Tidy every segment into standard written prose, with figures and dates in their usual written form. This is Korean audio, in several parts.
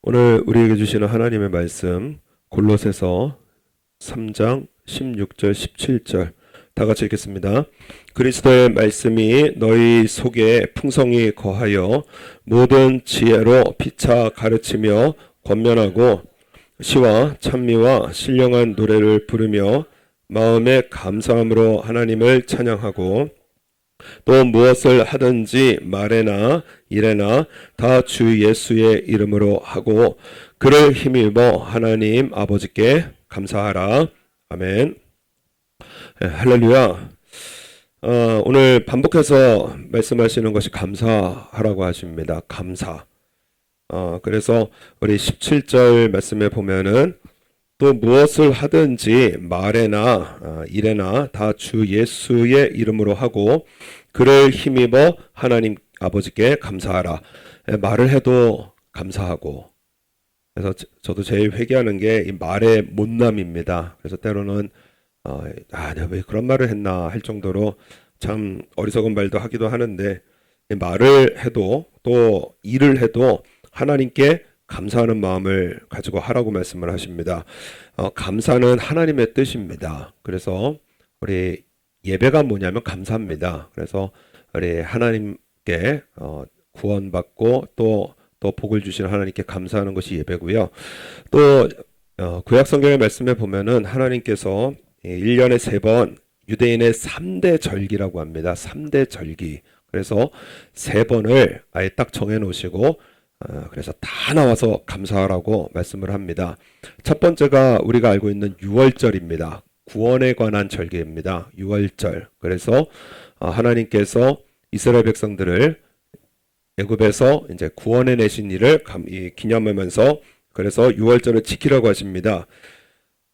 오늘 우리에게 주시는 하나님의 말씀 골로새서 3장 16절 17절 다 같이 읽겠습니다. 그리스도의 말씀이 너희 속에 풍성히 거하여 모든 지혜로 피차 가르치며 권면하고 시와 찬미와 신령한 노래를 부르며 마음의 감사함으로 하나님을 찬양하고 또 무엇을 하든지 말에나 일에나 다 주 예수의 이름으로 하고 그를 힘입어 하나님 아버지께 감사하라. 아멘. 할렐루야. 오늘 반복해서 말씀하시는 것이 감사하라고 하십니다. 감사. 그래서 우리 17절 말씀에 보면은 또 무엇을 하든지 말에나 일에나 다 주 예수의 이름으로 하고 그를 힘입어 하나님 아버지께 감사하라. 말을 해도 감사하고. 그래서 저도 제일 회개하는 게 이 말의 못남입니다. 그래서 때로는 내가 왜 그런 말을 했나 할 정도로 참 어리석은 말도 하기도 하는데, 말을 해도 또 일을 해도 하나님께 감사하는 마음을 가지고 하라고 말씀을 하십니다. 감사는 하나님의 뜻입니다. 그래서 우리 예배가 뭐냐면 감사입니다. 그래서 우리 하나님께 구원받고 또 복을 주시는 하나님께 감사하는 것이 예배고요. 또 구약 성경의 말씀에 보면은 하나님께서 1년에 3번 유대인의 3대 절기라고 합니다. 3대 절기. 그래서 3번을 아예 딱 정해 놓으시고 그래서 다 나와서 감사하라고 말씀을 합니다. 첫 번째가 우리가 알고 있는 유월절입니다. 구원에 관한 절기입니다. 유월절. 그래서 하나님께서 이스라엘 백성들을 애굽에서 이제 구원해 내신 일을 기념하면서 그래서 유월절을 지키라고 하십니다.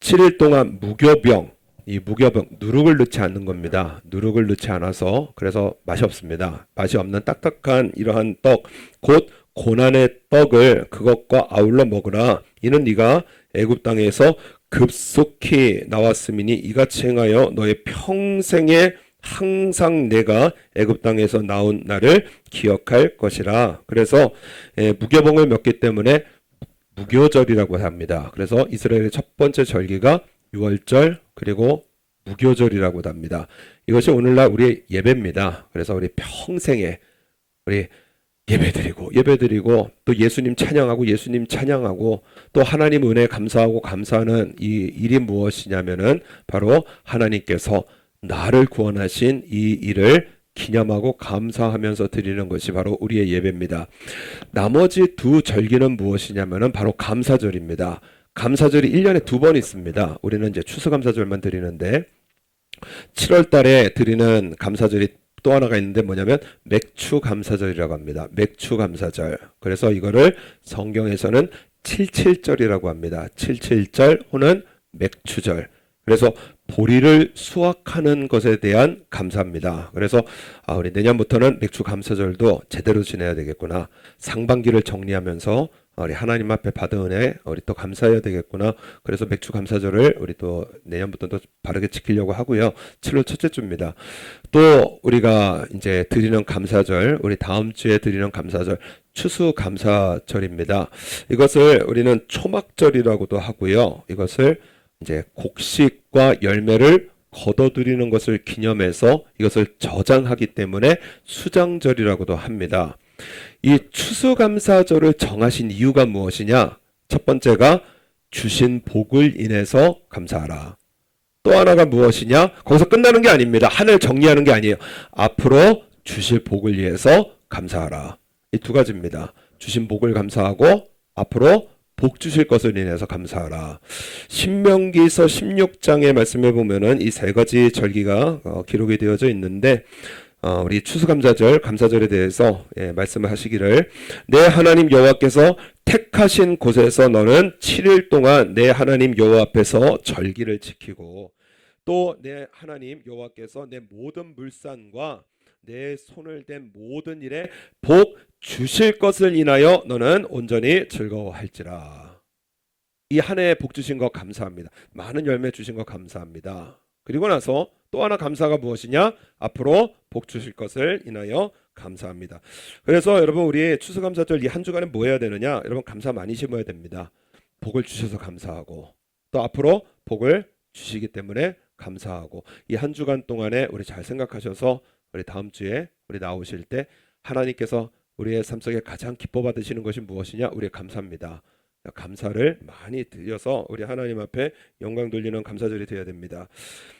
7일 동안 무교병, 이 무교병 누룩을 넣지 않는 겁니다. 누룩을 넣지 않아서 그래서 맛이 없습니다. 맛이 없는 딱딱한 이러한 떡, 곧 고난의 떡을 그것과 아울러 먹으라. 이는 네가 애굽 땅에서 급속히 나왔음이니 이같이 행하여 너의 평생에 항상 내가 애굽 땅에서 나온 나를 기억할 것이라. 그래서 무교병을 먹기 때문에 무교절이라고 합니다. 그래서 이스라엘의 첫 번째 절기가 유월절 그리고 무교절이라고 합니다. 이것이 오늘날 우리의 예배입니다. 그래서 우리 평생에 우리 예배드리고 또 예수님 찬양하고 또 하나님 은혜에 감사하고 감사하는 이 일이 무엇이냐면은 바로 하나님께서 나를 구원하신 이 일을 기념하고 감사하면서 드리는 것이 바로 우리의 예배입니다. 나머지 두 절기는 무엇이냐면은 바로 감사절입니다. 감사절이 1년에 2번 있습니다. 우리는 이제 추수감사절만 드리는데 7월 달에 드리는 감사절이 또 하나가 있는데 뭐냐면 맥추감사절이라고 합니다. 맥추감사절. 그래서 이거를 성경에서는 77절이라고 합니다. 77절 혹은 맥추절. 그래서 보리를 수확하는 것에 대한 감사입니다. 그래서 우리 내년부터는 맥추감사절도 제대로 지내야 되겠구나. 상반기를 정리하면서 우리 하나님 앞에 받은 은혜 우리 또 감사해야 되겠구나. 그래서 맥추감사절을 우리 또 내년부터 또 바르게 지키려고 하고요. 7월 첫째 주입니다. 또 우리가 이제 드리는 감사절, 우리 다음 주에 드리는 감사절 추수감사절입니다. 이것을 우리는 초막절이라고도 하고요. 이것을 이제 곡식과 열매를 거둬들이는 것을 기념해서 이것을 저장하기 때문에 수장절이라고도 합니다. 이 추수감사절을 정하신 이유가 무엇이냐? 첫 번째가 주신 복을 인해서 감사하라. 또 하나가 무엇이냐? 거기서 끝나는 게 아닙니다. 하늘 정리하는 게 아니에요. 앞으로 주실 복을 위해서 감사하라. 이 두 가지입니다. 주신 복을 감사하고 앞으로 복 주실 것을 인해서 감사하라. 신명기서 16장의 말씀에 보면은 이 세 가지 절기가 기록이 되어져 있는데 우리 추수감사절, 감사절에 대해서 말씀을 하시기를 내 하나님 여호와께서 택하신 곳에서 너는 7일 동안 내 하나님 여호와 앞에서 절기를 지키고 또 내 하나님 여호와께서 내 모든 물산과 내 손을 댄 모든 일에 복 주실 것을 인하여 너는 온전히 즐거워할지라. 이 한 해에 복 주신 거 감사합니다. 많은 열매 주신 거 감사합니다. 그리고 나서 또 하나 감사가 무엇이냐? 앞으로 복 주실 것을 인하여 감사합니다. 그래서 여러분 우리 추수감사절 이 한 주간에 뭐 해야 되느냐? 여러분 감사 많이 심어야 됩니다. 복을 주셔서 감사하고 또 앞으로 복을 주시기 때문에 감사하고 이 한 주간 동안에 우리 잘 생각하셔서 우리 다음 주에 우리 나오실 때 하나님께서 우리의 삶 속에 가장 기뻐 받으시는 것이 무엇이냐? 우리의 감사입니다. 감사를 많이 드려서 우리 하나님 앞에 영광 돌리는 감사절이 되어야 됩니다.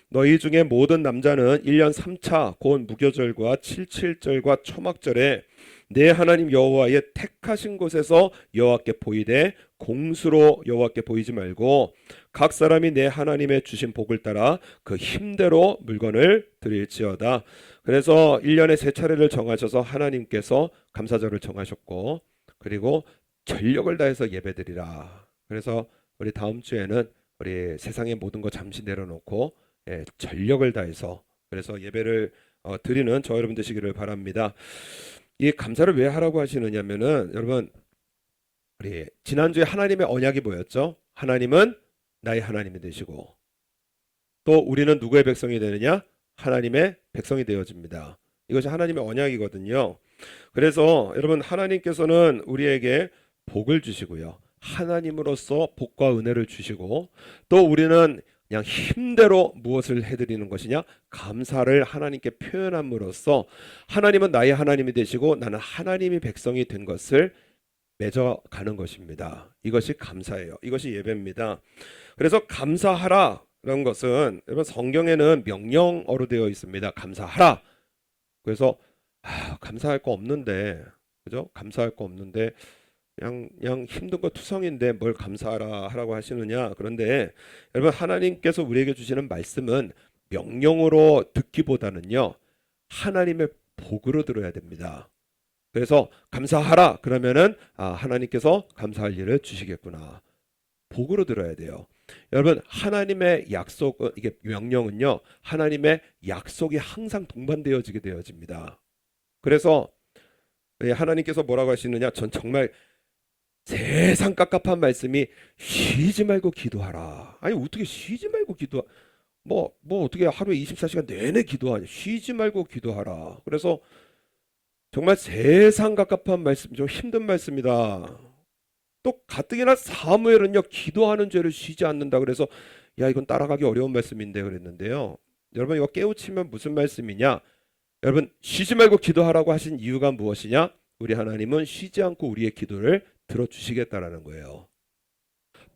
너희 중에 모든 남자는 1년 3차 곧 무교절과 77절과 초막절에 내 하나님 여호와의 택하신 곳에서 여호와께 보이되 공수로 여호와께 보이지 말고 각 사람이 내 하나님의 주신 복을 따라 그 힘대로 물건을 드릴지어다. 그래서 1년에 3차례를 정하셔서 하나님께서 감사절을 정하셨고 그리고 전력을 다해서 예배드리라. 그래서 우리 다음 주에는 우리 세상의 모든 거 잠시 내려놓고 전력을 다해서 그래서 예배를 드리는 저 여러분 되시기를 바랍니다. 이 감사를 왜 하라고 하시느냐면은 여러분 우리 지난주에 하나님의 언약이 뭐였죠? 하나님은 나의 하나님이 되시고 또 우리는 누구의 백성이 되느냐? 하나님의 백성이 되어집니다. 이것이 하나님의 언약이거든요. 그래서 여러분 하나님께서는 우리에게 복을 주시고요. 하나님으로서 복과 은혜를 주시고 또 우리는 그냥 힘대로 무엇을 해드리는 것이냐? 감사를 하나님께 표현함으로써 하나님은 나의 하나님이 되시고 나는 하나님이 백성이 된 것을 맺어가는 것입니다. 이것이 감사예요. 이것이 예배입니다. 그래서 감사하라라는 것은 여러분 성경에는 명령어로 되어 있습니다. 감사하라. 그래서 감사할 거 없는데, 그죠? 감사할 거 없는데 그냥 힘든 거 투성인데 뭘 감사하라 하라고 하시느냐? 그런데 여러분 하나님께서 우리에게 주시는 말씀은 명령으로 듣기보다는요 하나님의 복으로 들어야 됩니다. 그래서 감사하라 그러면은 하나님께서 감사할 일을 주시겠구나. 복으로 들어야 돼요. 여러분 하나님의 약속 이게 명령은요 하나님의 약속이 항상 동반되어지게 되어집니다. 그래서 하나님께서 뭐라고 하시느냐? 전 정말 세상 깝깝한 말씀이 쉬지 말고 기도하라. 아니 어떻게 쉬지 말고 뭐 어떻게 하루에 24시간 내내 기도하냐? 쉬지 말고 기도하라. 그래서 정말 세상 깝깝한 말씀, 좀 힘든 말씀이다. 또 가뜩이나 사무엘은요 기도하는 죄를 쉬지 않는다. 그래서 이건 따라가기 어려운 말씀인데 그랬는데요. 여러분 이거 깨우치면 무슨 말씀이냐? 여러분 쉬지 말고 기도하라고 하신 이유가 무엇이냐? 우리 하나님은 쉬지 않고 우리의 기도를 들어주시겠다라는 거예요.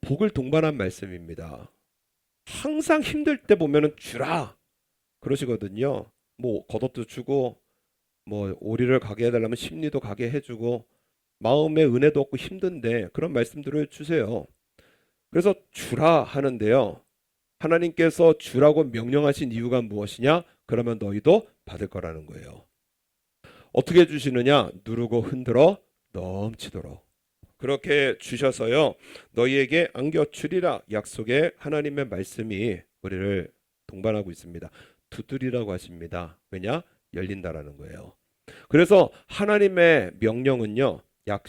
복을 동반한 말씀입니다. 항상 힘들 때 보면은 주라 그러시거든요. 뭐 겉옷도 주고 뭐 오리를 가게 해달라면 심리도 가게 해주고 마음의 은혜도 없고 힘든데 그런 말씀들을 주세요. 그래서 주라 하는데요. 하나님께서 주라고 명령하신 이유가 무엇이냐? 그러면 너희도 받을 거라는 거예요. 어떻게 주시느냐? 누르고 흔들어 넘치도록. 그렇게 주셔서요 너희에게 안겨 주리라 약속의 하나님의 말씀이 우리를 동반하고 있습니다. 두드리라고 하십니다. 왜냐? 열린다라는 거예요. 그래서 하나님의 명령은요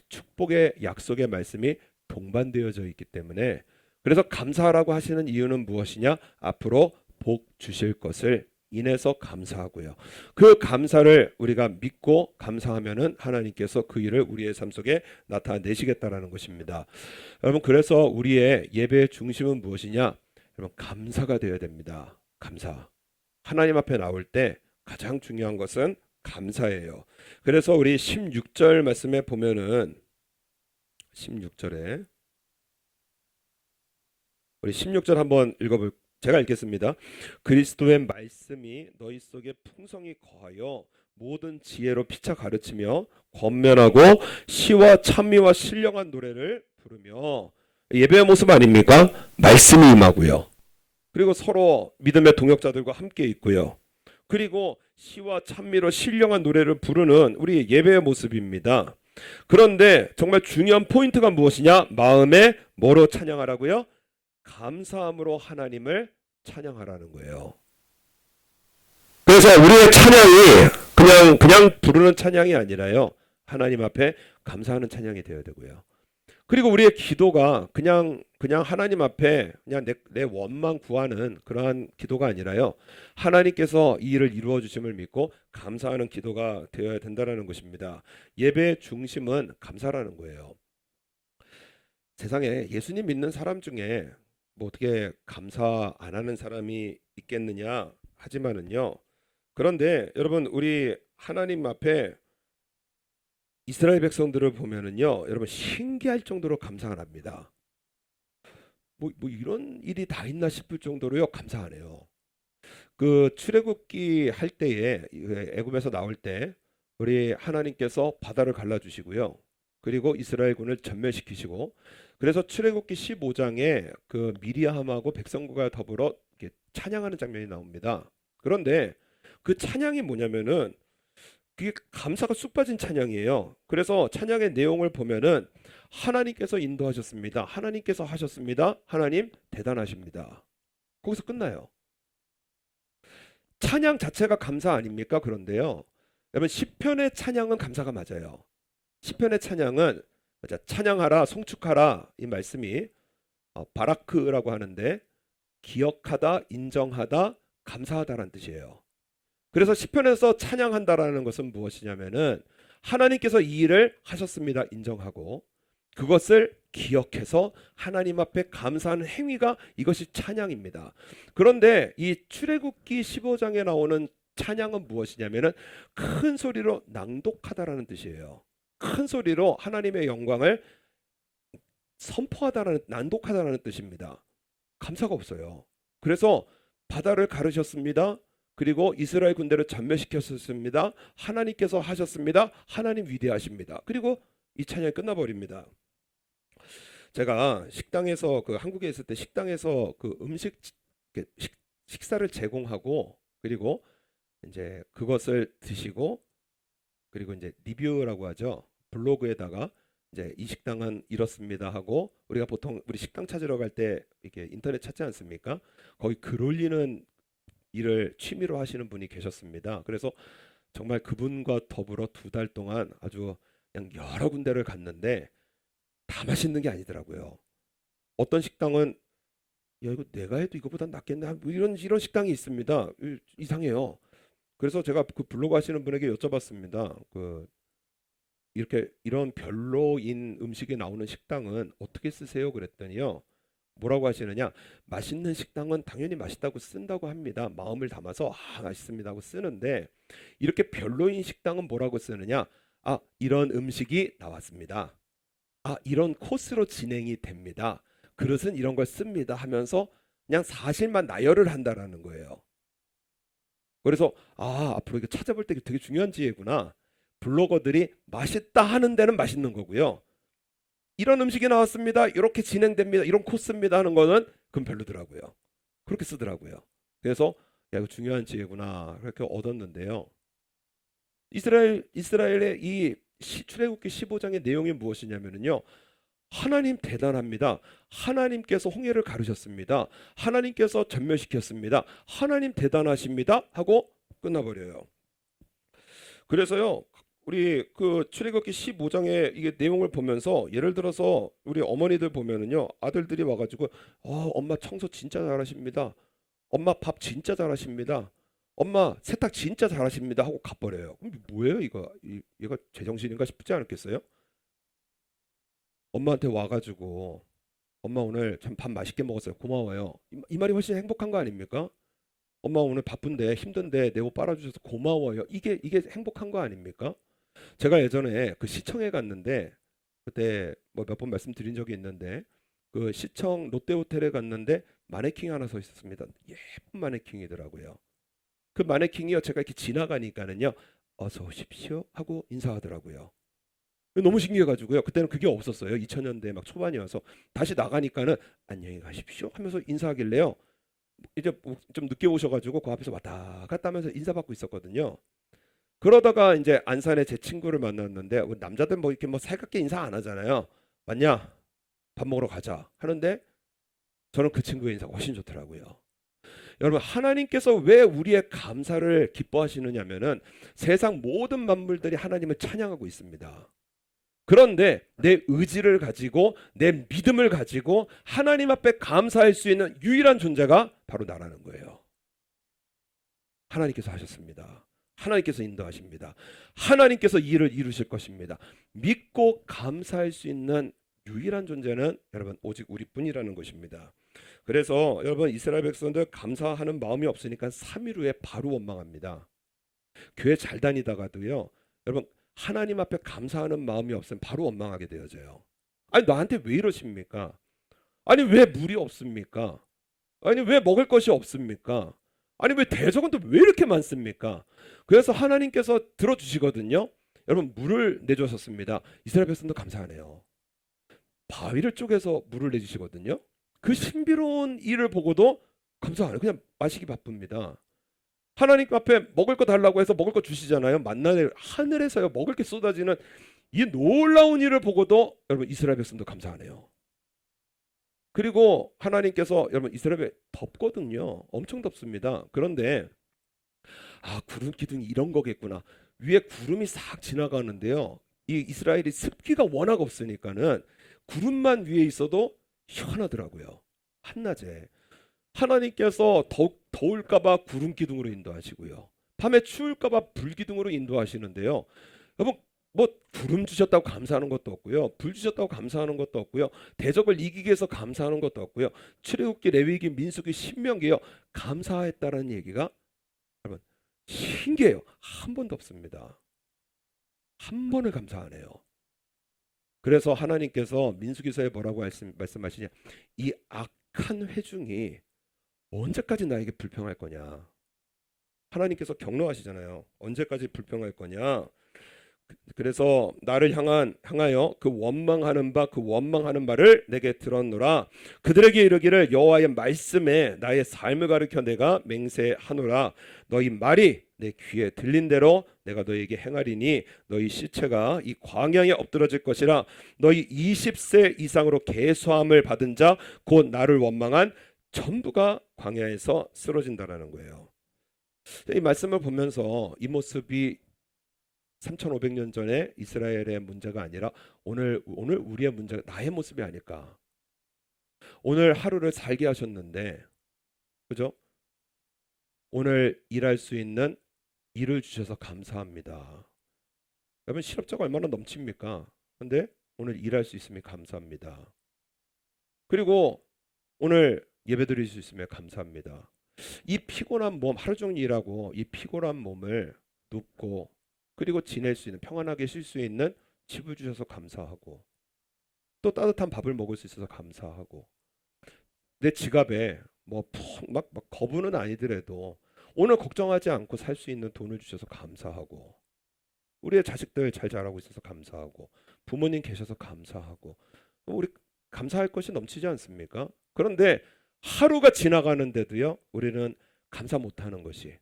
축복의 약속의 말씀이 동반되어져 있기 때문에 그래서 감사하라고 하시는 이유는 무엇이냐? 앞으로 복 주실 것을 인해서 감사하고요. 그 감사를 우리가 믿고 감사하면은 하나님께서 그 일을 우리의 삶 속에 나타내시겠다라는 것입니다. 여러분 그래서 우리의 예배의 중심은 무엇이냐? 여러분 감사가 되어야 됩니다. 감사. 하나님 앞에 나올 때 가장 중요한 것은 감사예요. 그래서 우리 16절 말씀에 보면은 16절에 우리 16절 한번 읽어볼까요? 제가 읽겠습니다. 그리스도의 말씀이 너희 속에 풍성히 거하여 모든 지혜로 피차 가르치며 권면하고 시와 찬미와 신령한 노래를 부르며 예배의 모습 아닙니까? 말씀이 임하고요. 그리고 서로 믿음의 동역자들과 함께 있고요. 그리고 시와 찬미로 신령한 노래를 부르는 우리 예배의 모습입니다. 그런데 정말 중요한 포인트가 무엇이냐? 마음에 뭐로 찬양하라고요? 감사함으로 하나님을 찬양하라는 거예요. 그래서 우리의 찬양이 그냥 부르는 찬양이 아니라요. 하나님 앞에 감사하는 찬양이 되어야 되고요. 그리고 우리의 기도가 그냥 하나님 앞에 그냥 내 원만 구하는 그러한 기도가 아니라요. 하나님께서 이 일을 이루어 주심을 믿고 감사하는 기도가 되어야 된다는 것입니다. 예배의 중심은 감사라는 거예요. 세상에 예수님 믿는 사람 중에 뭐 어떻게 감사 안 하는 사람이 있겠느냐 하지만은요. 그런데 여러분 우리 하나님 앞에 이스라엘 백성들을 보면은요, 여러분 신기할 정도로 감사를 합니다. 뭐 이런 일이 다 있나 싶을 정도로요 감사하네요. 그 출애굽기 할 때에 애굽에서 나올 때 우리 하나님께서 바다를 갈라주시고요. 그리고 이스라엘군을 전멸시키시고 그래서 출애굽기 15장에 그 미리암하고 백성과 더불어 이렇게 찬양하는 장면이 나옵니다. 그런데 그 찬양이 뭐냐면은 그게 감사가 쑥 빠진 찬양이에요. 그래서 찬양의 내용을 보면은 하나님께서 인도하셨습니다. 하나님께서 하셨습니다. 하나님 대단하십니다. 거기서 끝나요. 찬양 자체가 감사 아닙니까? 그런데요. 여러분 시편의 찬양은 감사가 맞아요. 시편의 찬양은 찬양하라, 송축하라 이 말씀이 바라크라고 하는데 기억하다, 인정하다, 감사하다라는 뜻이에요. 그래서 시편에서 찬양한다라는 것은 무엇이냐면은 하나님께서 이 일을 하셨습니다. 인정하고 그것을 기억해서 하나님 앞에 감사하는 행위가 이것이 찬양입니다. 그런데 이 출애굽기 15장에 나오는 찬양은 무엇이냐면은 큰 소리로 낭독하다라는 뜻이에요. 큰 소리로 하나님의 영광을 선포하다라는 낭독하다라는 뜻입니다. 감사가 없어요. 그래서 바다를 가르셨습니다. 그리고 이스라엘 군대를 전멸시켰습니다. 하나님께서 하셨습니다. 하나님 위대하십니다. 그리고 이 찬양이 끝나버립니다. 제가 식당에서 그 한국에 있을 때 식당에서 그 식사를 제공하고 그리고 이제 그것을 드시고 그리고 이제 리뷰라고 하죠. 블로그에다가 이제 이 식당은 이렇습니다 하고 우리가 보통 우리 식당 찾으러 갈 때 이렇게 인터넷 찾지 않습니까? 거기 글 올리는 일을 취미로 하시는 분이 계셨습니다. 그래서 정말 그분과 더불어 2달 동안 아주 그냥 여러 군데를 갔는데 다 맛있는 게 아니더라고요. 어떤 식당은 야 이거 내가 해도 이거보다 낫겠네 뭐 이런 식당이 있습니다. 이상해요. 그래서 제가 그 블로그 하시는 분에게 여쭤봤습니다. 그 이렇게 이런 별로인 음식이 나오는 식당은 어떻게 쓰세요? 그랬더니요. 뭐라고 하시느냐? 맛있는 식당은 당연히 맛있다고 쓴다고 합니다. 마음을 담아서 맛있습니다 하고 쓰는데 이렇게 별로인 식당은 뭐라고 쓰느냐? 이런 음식이 나왔습니다. 이런 코스로 진행이 됩니다. 그릇은 이런 걸 씁니다 하면서 그냥 사실만 나열을 한다라는 거예요. 그래서 앞으로 이거 찾아볼 때 되게 중요한 지혜구나. 블로거들이 맛있다 하는 데는 맛있는 거고요. 이런 음식이 나왔습니다. 이렇게 진행됩니다. 이런 코스입니다 하는 거는 그건 별로더라고요. 그렇게 쓰더라고요. 그래서 야 이거 중요한 지혜구나 그렇게 얻었는데요. 이스라엘의 이 출애굽기 15장의 내용이 무엇이냐면요. 하나님 대단합니다. 하나님께서 홍해를 가르셨습니다. 하나님께서 전멸시켰습니다. 하나님 대단하십니다 하고 끝나버려요. 그래서요. 우리 그 출애굽기 15장의 이게 내용을 보면서 예를 들어서 우리 어머니들 보면은요. 아들들이 와가지고 엄마 청소 진짜 잘하십니다. 엄마 밥 진짜 잘하십니다. 엄마 세탁 진짜 잘하십니다 하고 가버려요. 그럼 뭐예요 이거? 얘가 제정신인가 싶지 않겠어요? 엄마한테 와가지고 엄마 오늘 참 밥 맛있게 먹었어요. 고마워요. 이 말이 훨씬 행복한 거 아닙니까? 엄마 오늘 바쁜데 힘든데 내 옷 빨아주셔서 고마워요. 이게 행복한 거 아닙니까? 제가 예전에 그 시청에 갔는데 그때 뭐 몇 번 말씀드린 적이 있는데 그 시청 롯데호텔에 갔는데 마네킹 하나 서 있었습니다. 예쁜 마네킹이더라고요. 그 마네킹이요 제가 이렇게 지나가니까는요 어서 오십시오 하고 인사하더라고요. 너무 신기해가지고요. 그때는 그게 없었어요. 2000년대 막 초반이어서 다시 나가니까는 안녕히 가십시오 하면서 인사하길래요. 이제 좀 늦게 오셔가지고 그 앞에서 왔다 갔다 하면서 인사받고 있었거든요. 그러다가 이제 안산에 제 친구를 만났는데 남자들 뭐 이렇게 뭐 살갑게 인사 안 하잖아요. 맞냐? 밥 먹으러 가자 하는데 저는 그 친구의 인사가 훨씬 좋더라고요. 여러분 하나님께서 왜 우리의 감사를 기뻐하시느냐면은 세상 모든 만물들이 하나님을 찬양하고 있습니다. 그런데 내 의지를 가지고 내 믿음을 가지고 하나님 앞에 감사할 수 있는 유일한 존재가 바로 나라는 거예요. 하나님께서 하셨습니다. 하나님께서 인도하십니다. 하나님께서 이 일을 이루실 것입니다. 믿고 감사할 수 있는 유일한 존재는 여러분 오직 우리뿐이라는 것입니다. 그래서 여러분 이스라엘 백성들 감사하는 마음이 없으니까 3일 후에 바로 원망합니다. 교회 잘 다니다가도요, 여러분 하나님 앞에 감사하는 마음이 없으면 바로 원망하게 되어져요. 아니 나한테 왜 이러십니까? 아니 왜 물이 없습니까? 아니 왜 먹을 것이 없습니까? 아니 왜 대적은 또 왜 이렇게 많습니까? 그래서 하나님께서 들어주시거든요. 여러분 물을 내주셨습니다. 이스라엘 백성도 감사하네요. 바위를 쪼개서 물을 내주시거든요. 그 신비로운 일을 보고도 감사 안 해요. 그냥 마시기 바쁩니다. 하나님 앞에 먹을 거 달라고 해서 먹을 거 주시잖아요. 만나는 하늘에서요 먹을 게 쏟아지는 이 놀라운 일을 보고도 여러분 이스라엘 백성도 감사하네요. 그리고 하나님께서 여러분 이스라엘에 덥거든요. 엄청 덥습니다. 그런데 구름 기둥이 이런 거겠구나. 위에 구름이 싹 지나가는데요. 이 이스라엘이 습기가 워낙 없으니까는 구름만 위에 있어도 시원하더라고요. 한낮에 하나님께서 더울까봐 구름 기둥으로 인도하시고요. 밤에 추울까봐 불 기둥으로 인도하시는데요. 여러분 뭐 구름 주셨다고 감사하는 것도 없고요. 불 주셨다고 감사하는 것도 없고요. 대적을 이기기 위해서 감사하는 것도 없고요. 출애굽기, 레위기, 민수기, 신명기요. 감사했다는 얘기가 여러분 신기해요. 한 번도 없습니다. 한 번을 감사 안 해요. 그래서 하나님께서 민수기서에 뭐라고 말씀하시냐? 이 악한 회중이 언제까지 나에게 불평할 거냐? 하나님께서 격려하시잖아요. 언제까지 불평할 거냐? 그래서 나를 향하여 그 원망하는 말을 내게 들었노라. 그들에게 이르기를 여호와의 말씀에 나의 삶을 가르쳐 내가 맹세하노라. 너희 말이 내 귀에 들린 대로 내가 너희에게 행하리니 너희 시체가 이 광야에 엎드러질 것이라. 너희 20세 이상으로 계수함을 받은 자 곧 나를 원망한 전부가 광야에서 쓰러진다라는 거예요. 이 말씀을 보면서 이 모습이 3,500년 전에 이스라엘의 문제가 아니라 오늘 우리의 문제가 나의 모습이 아닐까. 오늘 하루를 살게 하셨는데, 그죠? 오늘 일할 수 있는 일을 주셔서 감사합니다. 여러분 실업자가 얼마나 넘칩니까? 근데 오늘 일할 수 있으면 감사합니다. 그리고 오늘 예배드릴 수 있으면 감사합니다. 이 피곤한 몸, 하루 종일 일하고 이 피곤한 몸을 눕고 그리고 지낼 수 있는, 평안하게 쉴 수 있는 집을 주셔서 감사하고 또 따뜻한 밥을 먹을 수 있어서 감사하고 내 지갑에 뭐 막 거부는 아니더라도 오늘 걱정하지 않고 살 수 있는 돈을 주셔서 감사하고 우리의 자식들 잘 자라고 있어서 감사하고 부모님 계셔서 감사하고 우리 감사할 것이 넘치지 않습니까? 그런데 하루가 지나가는데도요 우리는 감사 못하는 것이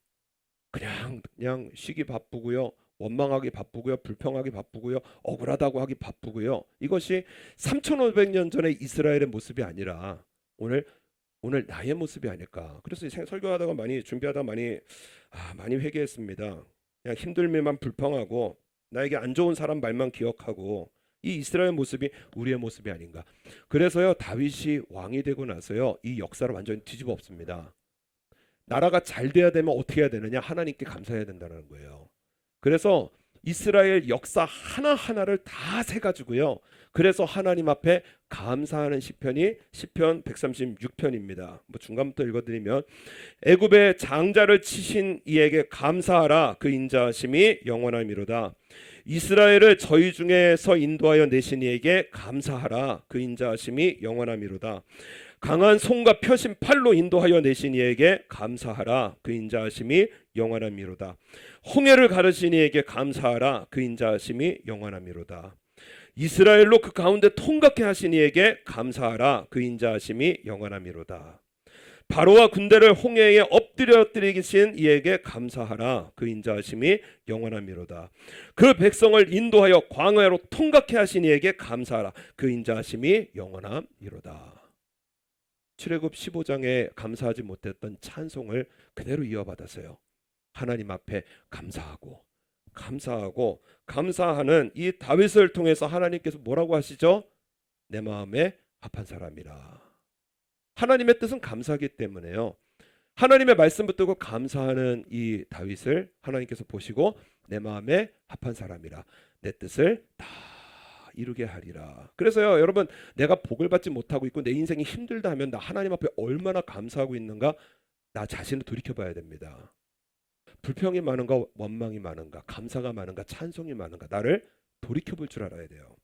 그냥 쉬기 바쁘고요. 원망하기 바쁘고요. 불평하기 바쁘고요. 억울하다고 하기 바쁘고요. 이것이 3,500년 전의 이스라엘의 모습이 아니라 오늘 나의 모습이 아닐까. 그래서 설교하다가 준비하다가 많이 회개했습니다. 그냥 힘들면 불평하고 나에게 안 좋은 사람 말만 기억하고 이 이스라엘 모습이 우리의 모습이 아닌가. 그래서요 다윗이 왕이 되고 나서요 이 역사를 완전히 뒤집어 엎습니다. 나라가 잘 돼야 되면 어떻게 해야 되느냐? 하나님께 감사해야 된다는 거예요. 그래서 이스라엘 역사 하나하나를 다 세가지고요. 그래서 하나님 앞에 감사하는 시편이 시편 136편입니다. 뭐 중간부터 읽어드리면 애굽의 장자를 치신 이에게 감사하라. 그 인자하심이 영원함이로다. 이스라엘을 저희 중에서 인도하여 내신 이에게 감사하라. 그 인자하심이 영원함이로다. 강한 손과 펴신 팔로 인도하여 내신 이에게 감사하라. 그 인자하심이 영원함이로다. 홍해를 가르신 이에게 감사하라. 그 인자하심이 영원함이로다. 이스라엘로 그 가운데 통각해 하신 이에게 감사하라. 그 인자하심이 영원함이로다. 바로와 군대를 홍해에 엎드려뜨리신 이에게 감사하라. 그 인자하심이 영원함이로다. 그 백성을 인도하여 광야로 통각해 하신 이에게 감사하라. 그 인자하심이 영원함이로다. 출애굽 15장에 감사하지 못했던 찬송을 그대로 이어받았어요. 하나님 앞에 감사하고 감사하고 감사하는 이 다윗을 통해서 하나님께서 뭐라고 하시죠? 내 마음에 합한 사람이라. 하나님의 뜻은 감사하기 때문에요. 하나님의 말씀 붙들고 감사하는 이 다윗을 하나님께서 보시고 내 마음에 합한 사람이라. 내 뜻을 다 이루게 하리라. 그래서요, 여러분, 내가 복을 받지 못하고 있고 내 인생이 힘들다 하면 나 하나님 앞에 얼마나 감사하고 있는가, 나 자신을 돌이켜봐야 됩니다. 불평이 많은가, 원망이 많은가, 감사가 많은가, 찬송이 많은가, 나를 돌이켜볼 줄 알아야 돼요.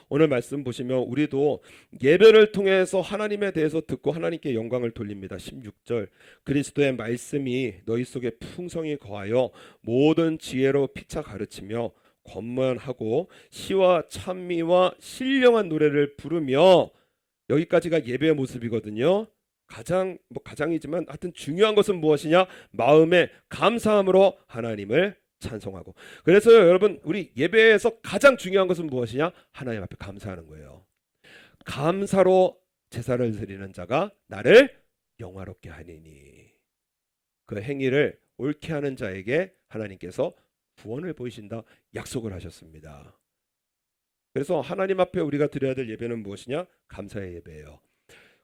오늘 말씀 보시면 우리도 예배를 통해서 하나님에 대해서 듣고 하나님께 영광을 돌립니다. 16절, 그리스도의 말씀이 너희 속에 풍성히 거하여 모든 지혜로 피차 가르치며 권면하고 시와 찬미와 신령한 노래를 부르며, 여기까지가 예배의 모습이거든요. 가장이지만 하여튼 중요한 것은 무엇이냐? 마음의 감사함으로 하나님을 찬송하고. 그래서요, 여러분, 우리 예배에서 가장 중요한 것은 무엇이냐? 하나님 앞에 감사하는 거예요. 감사로 제사를 드리는 자가 나를 영화롭게 하리니. 그 행위를 옳게 하는 자에게 하나님께서 구원을 보이신다 약속을 하셨습니다. 그래서 하나님 앞에 우리가 드려야 될 예배는 무엇이냐? 감사의 예배예요.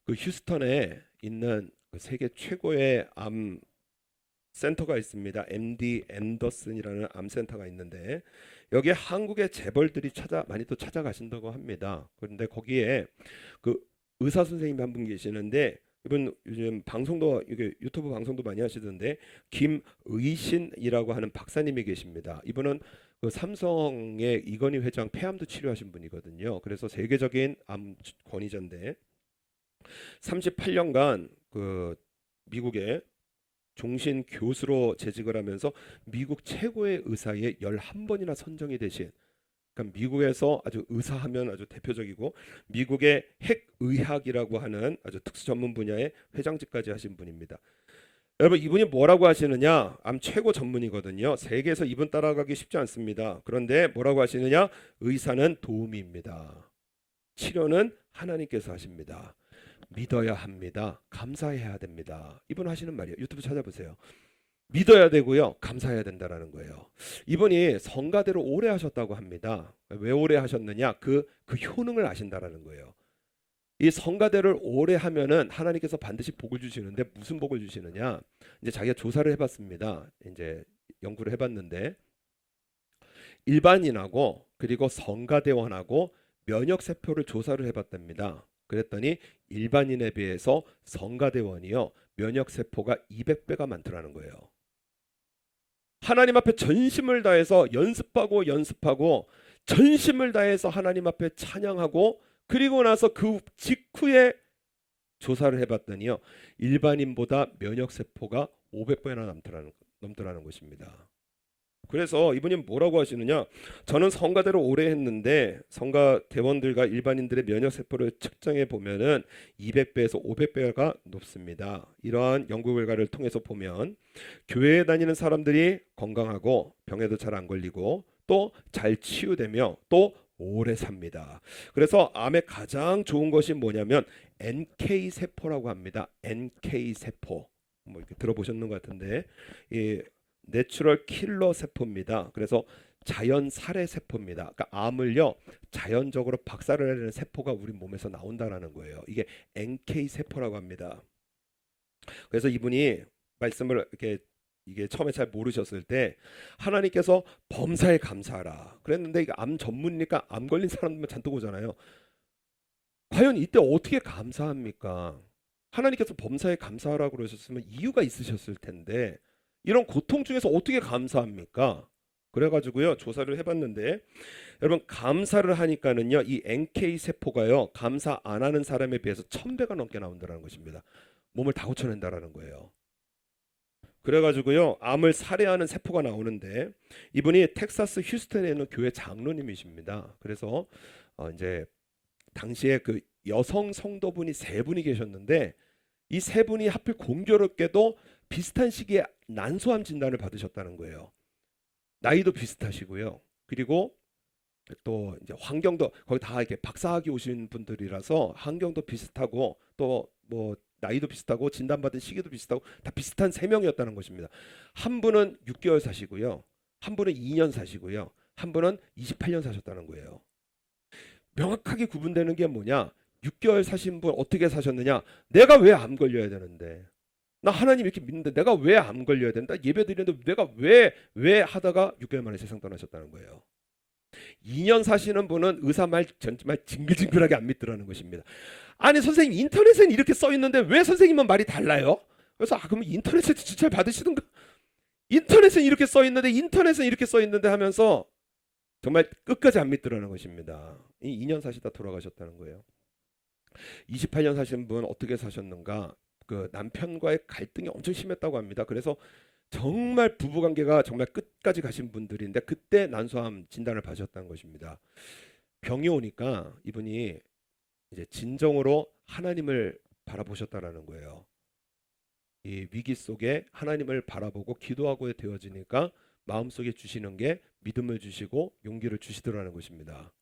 그 휴스턴에 있는 그 세계 최고의 암 센터가 있습니다. MD 앤더슨이라는 암 센터가 있는데 여기에 한국의 재벌들이 많이 또 찾아가신다고 합니다. 그런데 거기에 그 의사 선생님이 한 분 계시는데, 이분 요즘 방송도, 이게 유튜브 방송도 많이 하시던데, 김의신이라고 하는 박사님이 계십니다. 이분은 그 삼성의 이건희 회장 폐암도 치료하신 분이거든요. 그래서 세계적인 암 권위자인데 38년간 그 미국의 종신 교수로 재직을 하면서 미국 최고의 의사에 11번이나 선정이 되신, 그러니까 미국에서 아주 의사하면 아주 대표적이고 미국의 핵의학이라고 하는 아주 특수 전문 분야의 회장직까지 하신 분입니다. 여러분, 이분이 뭐라고 하시느냐? 암 최고 전문이거든요. 세계에서 이분 따라가기 쉽지 않습니다. 그런데 뭐라고 하시느냐? 의사는 도우미입니다. 치료는 하나님께서 하십니다. 믿어야 합니다. 감사해야 됩니다. 이분 하시는 말이에요. 유튜브 찾아보세요. 믿어야 되고요, 감사해야 된다라는 거예요. 이분이 성가대로 오래 하셨다고 합니다. 왜 오래 하셨느냐? 그 효능을 아신다라는 거예요. 이 성가대를 오래 하면은 하나님께서 반드시 복을 주시는데, 무슨 복을 주시느냐? 이제 자기가 조사를 해봤습니다. 이제 연구를 해봤는데 일반인하고 그리고 성가대원하고 면역 세포를 조사를 해봤답니다. 그랬더니 일반인에 비해서 성가대원이요, 면역 세포가 200배가 많더라는 거예요. 하나님 앞에 전심을 다해서 연습하고 전심을 다해서 하나님 앞에 찬양하고, 그리고 나서 그 직후에 조사를 해봤더니요, 일반인보다 면역 세포가 500배나 넘더라는 것입니다. 그래서 이분이 뭐라고 하시느냐? 저는 성가대로 오래 했는데 성가 대원들과 일반인들의 면역 세포를 측정해 보면은 200배에서 500배가 높습니다. 이러한 연구 결과를 통해서 보면 교회에 다니는 사람들이 건강하고 병에도 잘 안 걸리고 또 잘 치유되며 또 오래 삽니다. 그래서 암에 가장 좋은 것이 뭐냐면 NK 세포라고 합니다. NK 세포. 뭐 이렇게 들어보셨는 것 같은데, 이 내추럴 킬러 세포입니다. 그래서 자연 살해 세포입니다. 그러니까 암을요, 자연적으로 박살을 내는 세포가 우리 몸에서 나온다라는 거예요. 이게 NK 세포라고 합니다. 그래서 이분이 말씀을 이게 처음에 잘 모르셨을 때 하나님께서 범사에 감사하라 그랬는데, 이게 암 전문이니까 암 걸린 사람들만 잔뜩 오잖아요. 과연 이때 어떻게 감사합니까? 하나님께서 범사에 감사하라고 그러셨으면 이유가 있으셨을 텐데 이런 고통 중에서 어떻게 감사합니까? 그래가지고요, 조사를 해봤는데, 여러분, 감사를 하니까는요, 이 NK 세포가요, 감사 안 하는 사람에 비해서 1000배가 넘게 나온다는 것입니다. 몸을 다 고쳐낸다라는 거예요. 그래가지고요, 암을 살해하는 세포가 나오는데, 이분이 텍사스 휴스턴에 있는 교회 장로님이십니다. 그래서 이제 당시에 그 여성 성도분이 3분이 계셨는데, 이 3분이 하필 공교롭게도 비슷한 시기에 난소암 진단을 받으셨다는 거예요. 나이도 비슷하시고요. 그리고 또 이제 환경도 거기 다 이렇게 박사학위 오신 분들이라서 환경도 비슷하고 또 뭐 나이도 비슷하고 진단받은 시기도 비슷하고 다 비슷한 3명이었다는 것입니다. 한 분은 6개월 사시고요. 한 분은 2년 사시고요. 한 분은 28년 사셨다는 거예요. 명확하게 구분되는 게 뭐냐? 6개월 사신 분 어떻게 사셨느냐? 내가 왜 암 걸려야 되는데? 나 하나님 이렇게 믿는데 내가 왜 암 걸려야 된다? 예배 드리는데 내가 왜 하다가 6개월 만에 세상 떠나셨다는 거예요. 2년 사시는 분은 의사 말 정말 징글징글하게 안 믿더라는 것입니다. 아니 선생님 인터넷에는 이렇게 써 있는데 왜 선생님은 말이 달라요? 그래서 그러면 인터넷에 주차를 받으시든가. 인터넷은 이렇게 써 있는데 인터넷은 이렇게 써 있는데 하면서 정말 끝까지 안 믿더라는 것입니다. 이 2년 사시다 돌아가셨다는 거예요. 28년 사신 분 어떻게 사셨는가? 그 남편과의 갈등이 엄청 심했다고 합니다. 그래서 정말 부부관계가 정말 끝까지 가신 분들인데 그때 난소암 진단을 받으셨다는 것입니다. 병이 오니까 이분이 이제 진정으로 하나님을 바라보셨다라는 거예요. 이 위기 속에 하나님을 바라보고 기도하고 되어지니까 마음속에 주시는 게 믿음을 주시고 용기를 주시더라는 것입니다.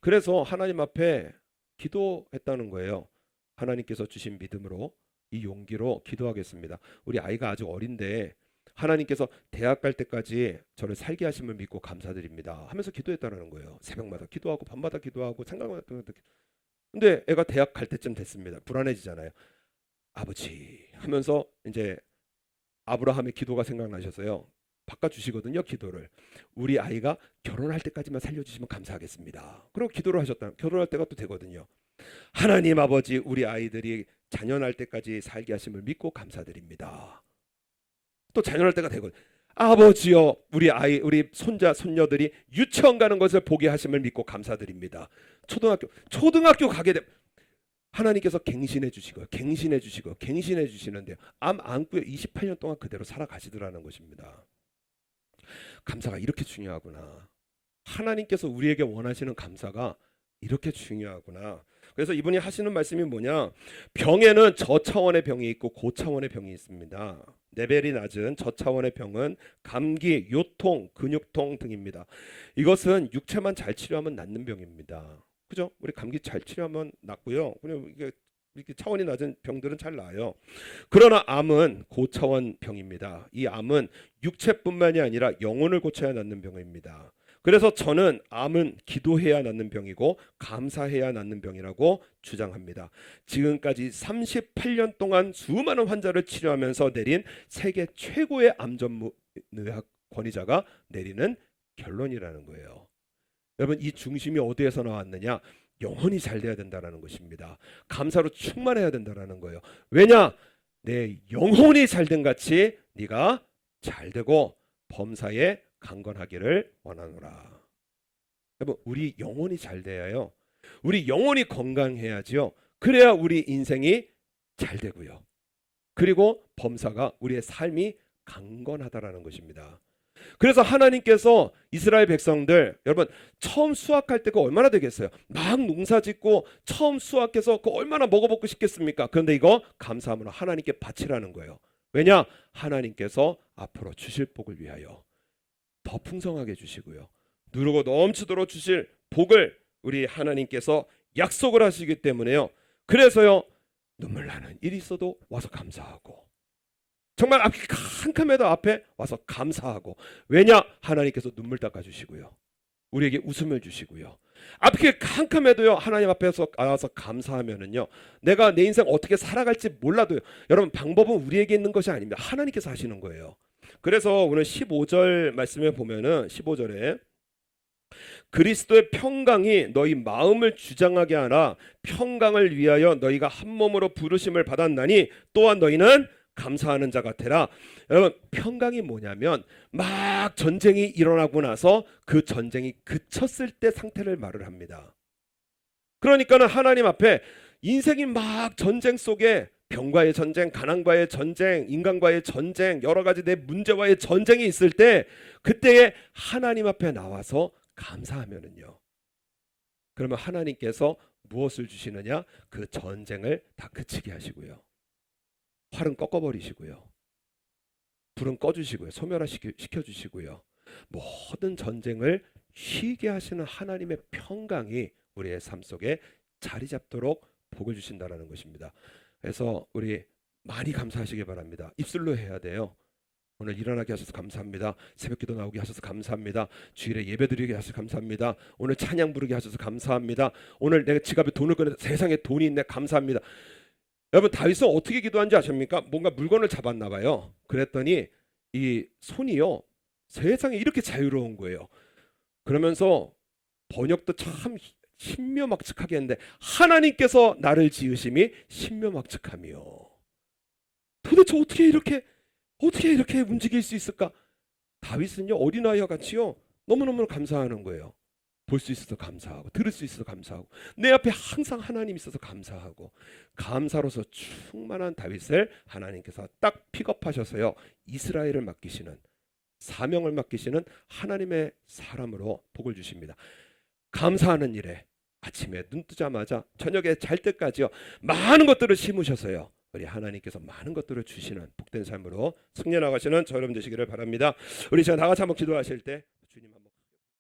그래서 하나님 앞에 기도했다는 거예요. 하나님께서 주신 믿음으로 이 용기로 기도하겠습니다. 우리 아이가 아직 어린데 하나님께서 대학 갈 때까지 저를 살게 하심을 믿고 감사드립니다 하면서 기도했다는 거예요. 새벽마다 기도하고 밤마다 기도하고 생각마다. 근데 애가 대학 갈 때쯤 됐습니다. 불안해지잖아요. 아버지 하면서 이제 아브라함의 기도가 생각나셔서요. 바꿔주시거든요. 기도를. 우리 아이가 결혼할 때까지만 살려주시면 감사하겠습니다. 그리고 기도를 하셨다. 결혼할 때가 또 되거든요. 하나님 아버지 우리 아이들이 자녀날 때까지 살게 하심을 믿고 감사드립니다. 또 자녀날 때가 되거든요. 아버지여 우리 손자 손녀들이 유치원 가는 것을 보게 하심을 믿고 감사드립니다. 초등학교 가게 되면 하나님께서 갱신해 주시고 갱신해 주시는데요. 암 안고요 28년 동안 그대로 살아가시더라는 것입니다. 감사가 이렇게 중요하구나. 하나님께서 우리에게 원하시는 감사가 이렇게 중요하구나. 그래서 이분이 하시는 말씀이 뭐냐? 병에는 저차원의 병이 있고 고차원의 병이 있습니다. 레벨이 낮은 저차원의 병은 감기, 요통, 근육통 등입니다. 이것은 육체만 잘 치료하면 낫는 병입니다. 그죠? 우리 감기 잘 치료하면 낫고요. 그냥 이렇게 차원이 낮은 병들은 잘 나아요. 그러나 암은 고차원 병입니다. 이 암은 육체뿐만이 아니라 영혼을 고쳐야 낫는 병입니다. 그래서 저는 암은 기도해야 낫는 병이고 감사해야 낫는 병이라고 주장합니다. 지금까지 38년 동안 수많은 환자를 치료하면서 내린 세계 최고의 암전문의학 권위자가 내리는 결론이라는 거예요. 여러분 이 중심이 어디에서 나왔느냐? 영혼이 잘 돼야 된다는 것입니다. 감사로 충만해야 된다는 거예요. 왜냐? 내 영혼이 잘된 같이 네가 잘되고 범사에 강건하기를 원하노라. 여러분 우리 영혼이 잘 돼야요. 우리 영혼이 건강해야지요. 그래야 우리 인생이 잘 되고요. 그리고 범사가 우리의 삶이 강건하다라는 것입니다. 그래서 하나님께서 이스라엘 백성들 여러분 처음 수확할 때가 얼마나 되겠어요? 막 농사짓고 처음 수확해서 그 얼마나 먹어먹고 싶겠습니까? 그런데 이거 감사함으로 하나님께 바치라는 거예요. 왜냐? 하나님께서 앞으로 주실 복을 위하여 더 풍성하게 주시고요. 누르고 넘치도록 주실 복을 우리 하나님께서 약속을 하시기 때문에요. 그래서요. 눈물 나는 일이 있어도 와서 감사하고 정말 앞이 캄캄해도 앞에 와서 감사하고 왜냐? 하나님께서 눈물 닦아주시고요. 우리에게 웃음을 주시고요. 앞이 캄캄해도요. 하나님 앞에서 와서 감사하면은요. 내가 내 인생 어떻게 살아갈지 몰라도요. 여러분 방법은 우리에게 있는 것이 아닙니다. 하나님께서 하시는 거예요. 그래서 오늘 15절 말씀에 보면은 15절에 그리스도의 평강이 너희 마음을 주장하게 하나 평강을 위하여 너희가 한 몸으로 부르심을 받았나니 또한 너희는 감사하는 자 같아라. 여러분 평강이 뭐냐면 막 전쟁이 일어나고 나서 그 전쟁이 그쳤을 때 상태를 말을 합니다. 그러니까는 하나님 앞에 인생이 막 전쟁 속에 병과의 전쟁, 가난과의 전쟁, 인간과의 전쟁, 여러 가지 내 문제와의 전쟁이 있을 때 그때에 하나님 앞에 나와서 감사하면은요. 그러면 하나님께서 무엇을 주시느냐? 그 전쟁을 다 그치게 하시고요. 활은 꺾어버리시고요. 불은 꺼주시고요. 소멸시켜주시고요. 모든 전쟁을 쉬게 하시는 하나님의 평강이 우리의 삶 속에 자리 잡도록 복을 주신다는 것입니다. 그래서 우리 많이 감사하시기 바랍니다. 입술로 해야 돼요. 오늘 일어나게 하셔서 감사합니다. 새벽기도 나오게 하셔서 감사합니다. 주일에 예배드리게 하셔서 감사합니다. 오늘 찬양 부르게 하셔서 감사합니다. 오늘 내가 지갑에 돈을 꺼내 세상에 돈이 있네 감사합니다. 여러분 다윗은 어떻게 기도한지 아십니까? 뭔가 물건을 잡았나 봐요. 그랬더니 이 손이요 세상에 이렇게 자유로운 거예요. 그러면서 번역도 참 신묘막측하게 했는데 하나님께서 나를 지으심이 신묘막측하며 도대체 어떻게 이렇게 움직일 수 있을까? 다윗은요 어린아이와 같이요 너무너무 감사하는 거예요. 볼 수 있어서 감사하고 들을 수 있어서 감사하고 내 앞에 항상 하나님 있어서 감사하고 감사로서 충만한 다윗을 하나님께서 딱 픽업하셔서요 이스라엘을 맡기시는 사명을 맡기시는 하나님의 사람으로 복을 주십니다. 감사하는 일에 아침에 눈 뜨자마자 저녁에 잘 때까지요 많은 것들을 심으셔서요 우리 하나님께서 많은 것들을 주시는 복된 삶으로 승려 나가시는 저 여러분 되시기를 바랍니다. 우리 제가 나가서 한번 기도하실 때